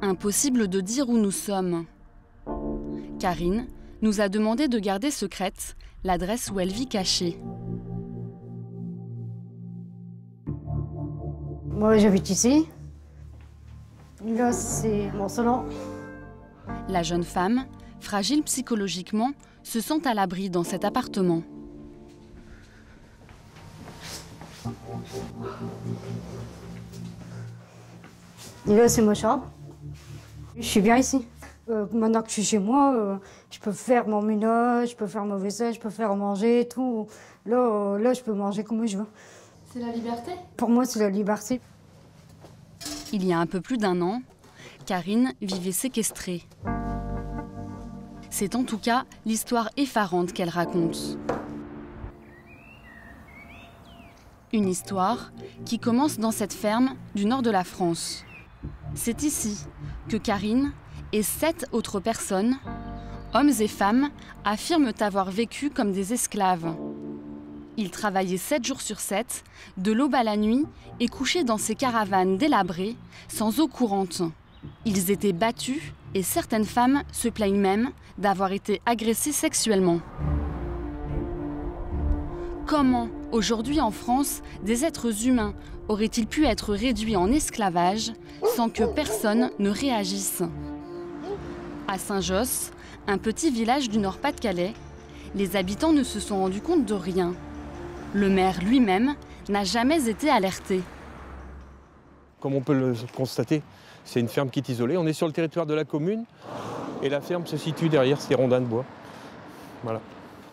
Impossible de dire où nous sommes. Karine nous a demandé de garder secrète l'adresse où elle vit cachée. Moi, j'habite ici. Là, c'est mon salon. La jeune femme, fragile psychologiquement, se sent à l'abri dans cet appartement. Et là, c'est ma chambre. Je suis bien ici. Maintenant que je suis chez moi, je peux faire mon ménage, je peux faire mon vaisselle, je peux faire manger, tout. Là, je peux manger comme je veux. C'est la liberté? Pour moi, c'est la liberté. Il y a un peu plus d'1 an, Karine vivait séquestrée. C'est en tout cas l'histoire effarante qu'elle raconte. Une histoire qui commence dans cette ferme du nord de la France. C'est ici que Karine et 7 autres personnes, hommes et femmes, affirment avoir vécu comme des esclaves. Ils travaillaient 7 jours sur 7, de l'aube à la nuit, et couchaient dans ces caravanes délabrées, sans eau courante. Ils étaient battus et certaines femmes se plaignent même d'avoir été agressées sexuellement. Comment, aujourd'hui en France, des êtres humains auraient-ils pu être réduits en esclavage sans que personne ne réagisse? À Saint-Josse, un petit village du Nord-Pas-de-Calais, les habitants ne se sont rendus compte de rien. Le maire lui-même n'a jamais été alerté. Comme on peut le constater, c'est une ferme qui est isolée. On est sur le territoire de la commune et la ferme se situe derrière ces rondins de bois. Voilà.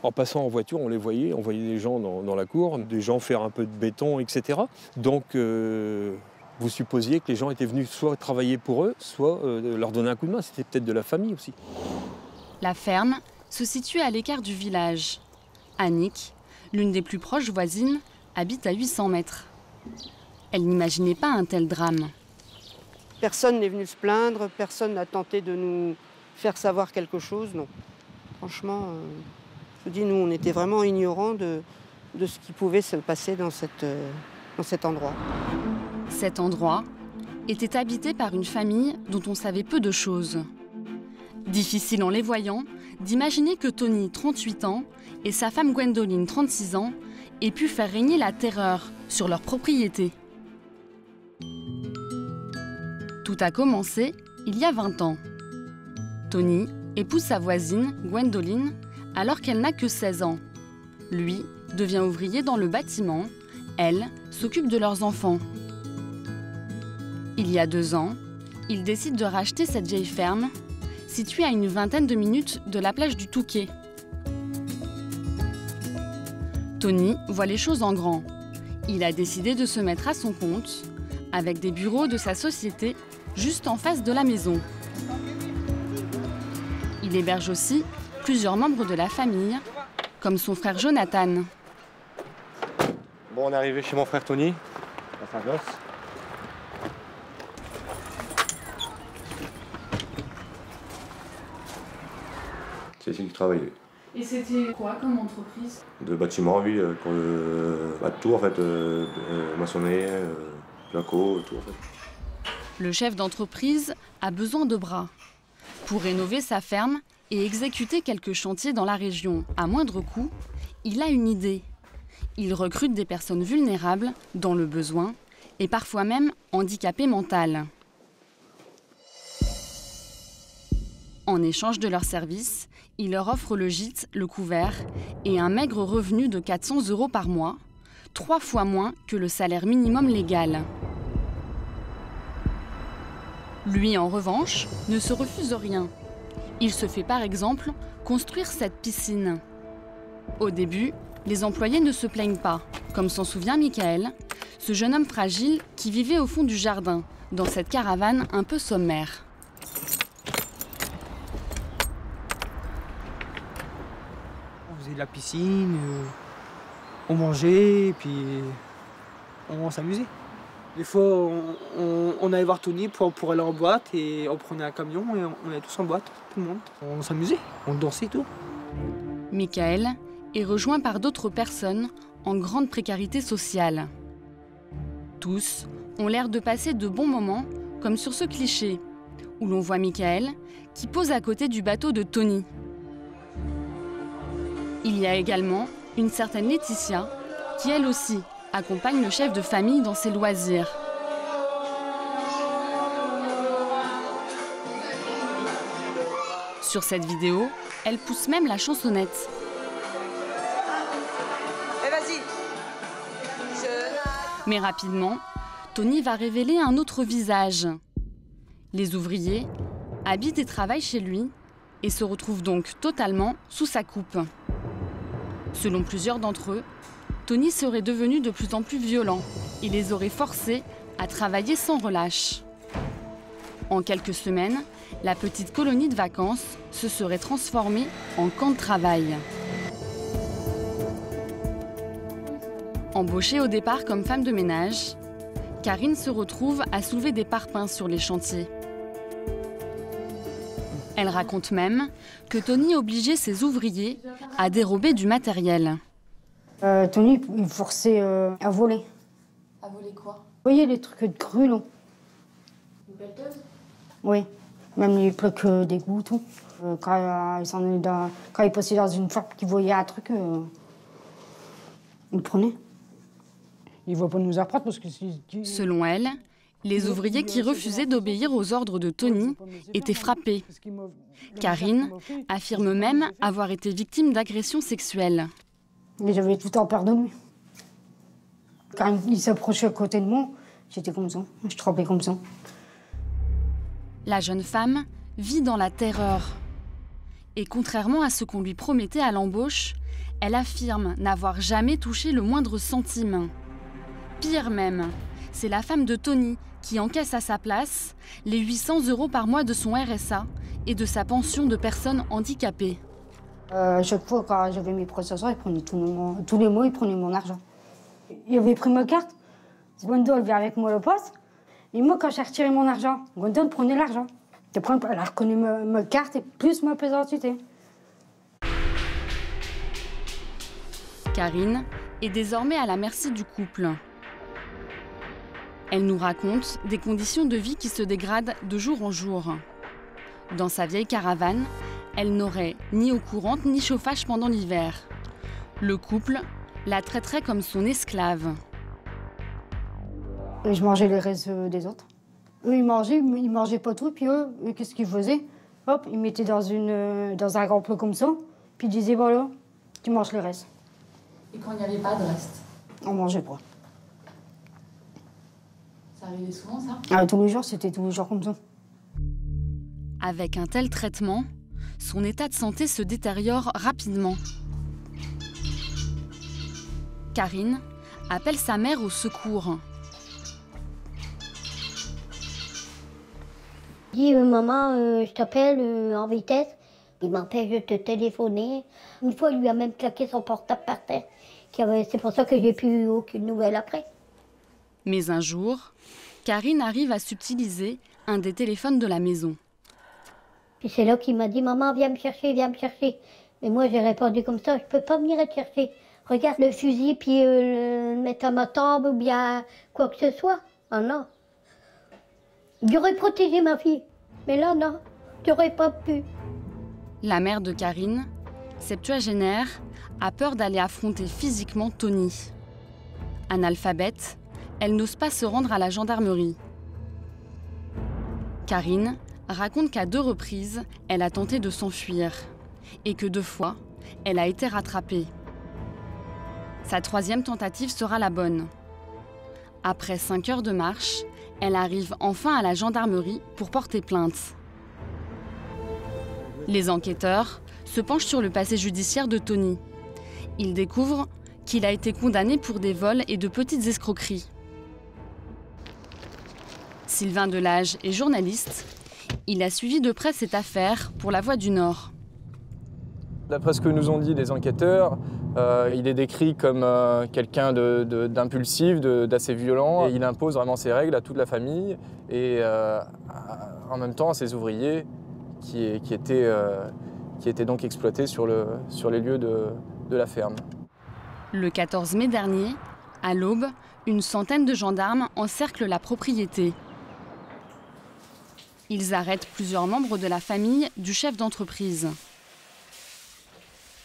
En passant en voiture, on voyait des gens dans la cour, des gens faire un peu de béton, etc. Donc vous supposiez que les gens étaient venus soit travailler pour eux, soit leur donner un coup de main. C'était peut-être de la famille aussi. La ferme se situe à l'écart du village. Annick, l'une des plus proches voisines, habite à 800 mètres. Elle n'imaginait pas un tel drame. Personne n'est venu se plaindre, personne n'a tenté de nous faire savoir quelque chose, non. Franchement, je vous dis, nous, on était vraiment ignorants de ce qui pouvait se passer dans cet endroit. Cet endroit était habité par une famille dont on savait peu de choses. Difficile en les voyant d'imaginer que Tony, 38 ans, et sa femme Gwendoline, 36 ans, aient pu faire régner la terreur sur leur propriété. Tout a commencé il y a 20 ans. Tony épouse sa voisine, Gwendoline, alors qu'elle n'a que 16 ans. Lui devient ouvrier dans le bâtiment, elle s'occupe de leurs enfants. Il y a 2 ans, ils décident de racheter cette vieille ferme, située à une vingtaine de minutes de la plage du Touquet. Tony voit les choses en grand. Il a décidé de se mettre à son compte, avec des bureaux de sa société juste en face de la maison. Il héberge aussi plusieurs membres de la famille, comme son frère Jonathan. Bon, on est arrivé chez mon frère Tony, à Saint-Josse. C'est ici qu'il travaillait. Et c'était quoi comme entreprise? De bâtiment, oui, pour tout en fait, maçonnerie, placo, tout en fait. Le chef d'entreprise a besoin de bras pour rénover sa ferme et exécuter quelques chantiers dans la région à moindre coût. Il a une idée. Il recrute des personnes vulnérables, dans le besoin, et parfois même handicapées mentales. En échange de leurs services, il leur offre le gîte, le couvert et un maigre revenu de 400 € par mois, 3 fois moins que le salaire minimum légal. Lui, en revanche, ne se refuse rien. Il se fait par exemple construire cette piscine. Au début, les employés ne se plaignent pas, comme s'en souvient Michael, ce jeune homme fragile qui vivait au fond du jardin, dans cette caravane un peu sommaire. On faisait de la piscine, on mangeait, et puis on s'amusait. Des fois, on allait voir Tony pour aller en boîte et on prenait un camion et on allait tous en boîte, tout le monde. On s'amusait, on dansait et tout. Michael est rejoint par d'autres personnes en grande précarité sociale. Tous ont l'air de passer de bons moments, comme sur ce cliché, où l'on voit Michael qui pose à côté du bateau de Tony. Il y a également une certaine Laetitia qui, elle aussi, accompagne le chef de famille dans ses loisirs. Sur cette vidéo, elle pousse même la chansonnette. Mais rapidement, Tony va révéler un autre visage. Les ouvriers habitent et travaillent chez lui et se retrouvent donc totalement sous sa coupe. Selon plusieurs d'entre eux, Tony serait devenu de plus en plus violent et les aurait forcés à travailler sans relâche. En quelques semaines, la petite colonie de vacances se serait transformée en camp de travail. Embauchée au départ comme femme de ménage, Karine se retrouve à soulever des parpaings sur les chantiers. Elle raconte même que Tony obligeait ses ouvriers à dérober du matériel. Tony, il forçait à voler. À voler quoi? Vous voyez les trucs de grue, Une pelleteuse? Oui, même les plaques d'égout, tout. Quand il passait dans une ferme, qu'il voyait un truc, il le prenait. Il ne va pas nous apprendre parce que... Selon elle, les ouvriers qui refusaient d'obéir aux ordres de Tony étaient frappés. Karine affirme même avoir été victime d'agressions sexuelles. Mais j'avais tout le temps peur de lui. Quand il s'approchait à côté de moi, j'étais comme ça, je tremblais comme ça. La jeune femme vit dans la terreur. Et contrairement à ce qu'on lui promettait à l'embauche, elle affirme n'avoir jamais touché le moindre centime. Pire même, c'est la femme de Tony qui encaisse à sa place les 800 € par mois de son RSA et de sa pension de personne handicapée. Chaque fois, quand j'avais mes prestations, il prenait tous les mois, il prenait mon argent. Il avait pris ma carte. Gwendol vient avec moi au poste. Et moi, quand j'ai retiré mon argent, Gwendol prenait l'argent. Après, elle a reconnu ma carte et plus ma pièce d'identité. Karine est désormais à la merci du couple. Elle nous raconte des conditions de vie qui se dégradent de jour en jour. Dans sa vieille caravane, elle n'aurait ni eau courante ni chauffage pendant l'hiver. Le couple la traiterait comme son esclave. Et je mangeais les restes des autres. Eux, ils mangeaient pas tout, puis eux qu'est-ce qu'ils faisaient? Hop, ils mettaient dans un grand plat comme ça, puis ils disaient, voilà, tu manges les restes. Et quand il n'y avait pas de reste? On mangeait pas. Ça arrivait souvent, ça? Tous les jours, c'était tous les jours comme ça. Avec un tel traitement, son état de santé se détériore rapidement. Karine appelle sa mère au secours. Il dit maman, je t'appelle en vitesse. Il m'empêche de te téléphoner. Une fois, il lui a même claqué son portable par terre. C'est pour ça que j'ai plus aucune nouvelle après. Mais un jour, Karine arrive à subtiliser un des téléphones de la maison. Puis c'est là qu'il m'a dit, maman, viens me chercher, viens me chercher. Mais moi, j'ai répondu comme ça, je peux pas venir te chercher. Regarde le fusil, puis le mettre à ma tombe, ou bien quoi que ce soit. Ah non. J'aurais protégé ma fille. Mais là, non, j'aurais pas pu. La mère de Karine, septuagénaire, a peur d'aller affronter physiquement Tony. Analphabète, elle n'ose pas se rendre à la gendarmerie. Karine raconte qu'à 2 reprises, elle a tenté de s'enfuir et que 2 fois, elle a été rattrapée. Sa 3e tentative sera la bonne. Après 5 heures de marche, elle arrive enfin à la gendarmerie pour porter plainte. Les enquêteurs se penchent sur le passé judiciaire de Tony. Ils découvrent qu'il a été condamné pour des vols et de petites escroqueries. Sylvain Delage est journaliste. Il a suivi de près cette affaire pour La Voix du Nord. D'après ce que nous ont dit les enquêteurs, il est décrit comme quelqu'un d'impulsif, d'assez violent. Et il impose vraiment ses règles à toute la famille et en même temps à ses ouvriers qui étaient donc exploités sur les lieux de la ferme. Le 14 mai dernier, à l'aube, une centaine de gendarmes encerclent la propriété. Ils arrêtent plusieurs membres de la famille du chef d'entreprise.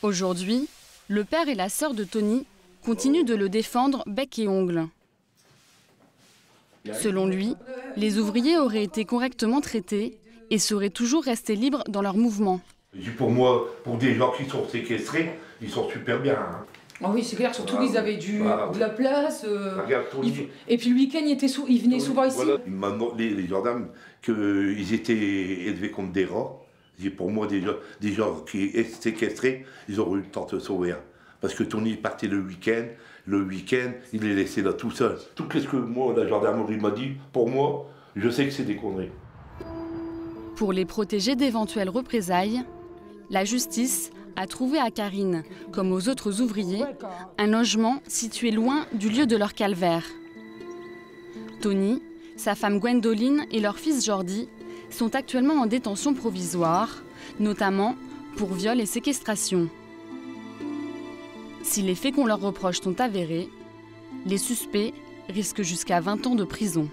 Aujourd'hui, le père et la sœur de Tony continuent de le défendre bec et ongles. Selon lui, les ouvriers auraient été correctement traités et seraient toujours restés libres dans leurs mouvements. Pour moi, pour des gens qui sont séquestrés, ils sont super bien. Hein. Ah oui, c'est clair, surtout qu'ils avaient de la place. Et puis le week-end, ils venaient souvent ici. Voilà. Maintenant, les gendarmes, qu'ils étaient élevés comme des rats. Pour moi, des gens qui étaient séquestrés, ils auraient eu le temps de se sauver. Hein. Parce que Tony partait le week-end, il est laissé là tout seul. Tout ce que moi, la gendarmerie m'a dit, pour moi, je sais que c'est des conneries. Pour les protéger d'éventuelles représailles, la justice a trouvé à Karine, comme aux autres ouvriers, un logement situé loin du lieu de leur calvaire. Tony, sa femme Gwendoline et leur fils Jordi sont actuellement en détention provisoire, notamment pour viol et séquestration. Si les faits qu'on leur reproche sont avérés, les suspects risquent jusqu'à 20 ans de prison.